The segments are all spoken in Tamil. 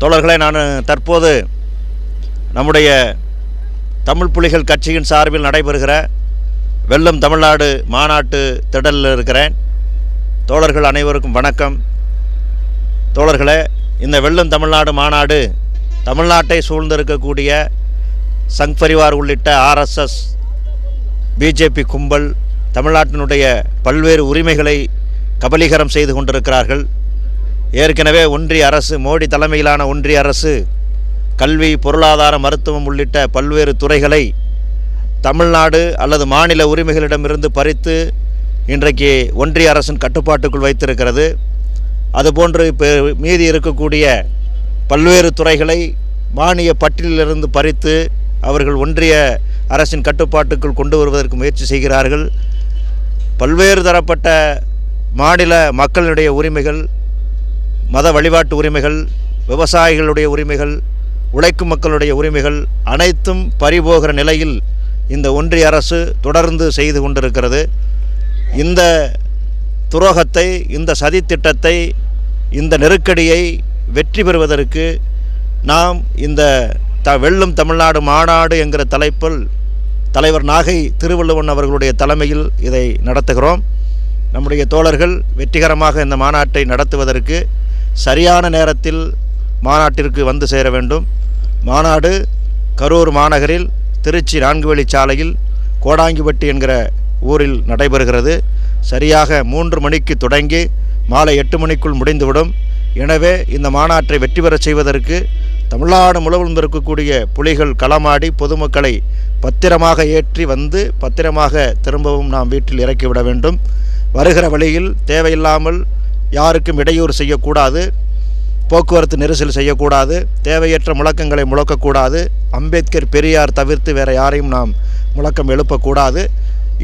தோழர்களே, நான் தற்போது நம்முடைய தமிழ் புலிகள் கட்சியின் சார்பில் நடைபெறுகிற வெல்லும் தமிழ்நாடு மாநாட்டு திடலில் இருக்கிறேன். தோழர்கள் அனைவருக்கும் வணக்கம். தோழர்களே, இந்த வெல்லும் தமிழ்நாடு மாநாடு தமிழ்நாட்டை சூழ்ந்திருக்கக்கூடிய சங் பரிவார் உள்ளிட்ட ஆர்எஸ்எஸ், பிஜேபி கும்பல் தமிழ்நாட்டினுடைய பல்வேறு உரிமைகளை கபலீகரம் செய்து கொண்டிருக்கிறார்கள். ஏற்கனவே ஒன்றிய அரசு, மோடி தலைமையிலான ஒன்றிய அரசு கல்வி, பொருளாதார, மருத்துவம் உள்ளிட்ட பல்வேறு துறைகளை தமிழ்நாடு அல்லது மாநில உரிமைகளிடமிருந்து பறித்து இன்றைக்கு ஒன்றிய அரசின் கட்டுப்பாட்டுக்குள் வைத்திருக்கிறது. அதுபோன்று இப்போ மீதி இருக்கக்கூடிய பல்வேறு துறைகளை மானிய பட்டியலிலிருந்து பறித்து அவர்கள் ஒன்றிய அரசின் கட்டுப்பாட்டுக்குள் கொண்டு வருவதற்கு முயற்சி செய்கிறார்கள். பல்வேறு தரப்பட்ட மாநில மக்களுடைய உரிமைகள், மத வழிபாட்டு உரிமைகள், விவசாயிகளுடைய உரிமைகள், உழைக்கும் மக்களுடைய உரிமைகள் அனைத்தும் பறிபோகிற நிலையில் இந்த ஒன்றிய அரசு தொடர்ந்து செய்து கொண்டிருக்கிறது. இந்த துரோகத்தை, இந்த சதித்திட்டத்தை, இந்த நெருக்கடியை வெற்றி பெறுவதற்கு நாம் இந்த வெல்லும் தமிழ்நாடு மாநாடு என்கிற தலைப்பில் தலைவர் நாகை திருவள்ளுவன் அவர்களுடைய தலைமையில் இதை நடத்துகிறோம். நம்முடைய தோழர்கள் வெற்றிகரமாக இந்த மாநாட்டை நடத்துவதற்கு சரியான நேரத்தில் மாநாட்டிற்கு வந்து சேர வேண்டும். மாநாடு கரூர் மாநகரில் திருச்சி 4 வழிச்சாலையில் கோடாங்கிப்பட்டி என்கிற ஊரில் நடைபெறுகிறது. சரியாக 3 மணிக்கு தொடங்கி மாலை 8 மணிக்குள் முடிந்துவிடும். எனவே இந்த மாநாட்டை வெற்றி பெற செய்வதற்கு தமிழ்நாடு முழுவதும் இருக்கக்கூடிய புலிகள் களமாடி பொதுமக்களை பத்திரமாக ஏற்றி வந்து பத்திரமாக திரும்பவும் நாம் வீட்டில் இறக்கிவிட வேண்டும். வருகிற வழியில் தேவையில்லாமல் யாருக்கும் இடையூறு செய்யக்கூடாது, போக்குவரத்து நெரிசல் செய்யக்கூடாது, தேவையற்ற முழக்கங்களை முழக்கக்கூடாது. அம்பேத்கர், பெரியார் தவிர்த்து வேறு யாரையும் நாம் முழக்கம் எழுப்பக்கூடாது.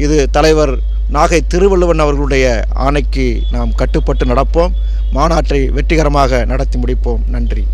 இது தலைவர் நாகை திருவள்ளுவன் அவர்களுடைய ஆணைக்கு நாம் கட்டுப்பட்டு நடப்போம். மாநாட்டை வெற்றிகரமாக நடத்தி முடிப்போம். நன்றி.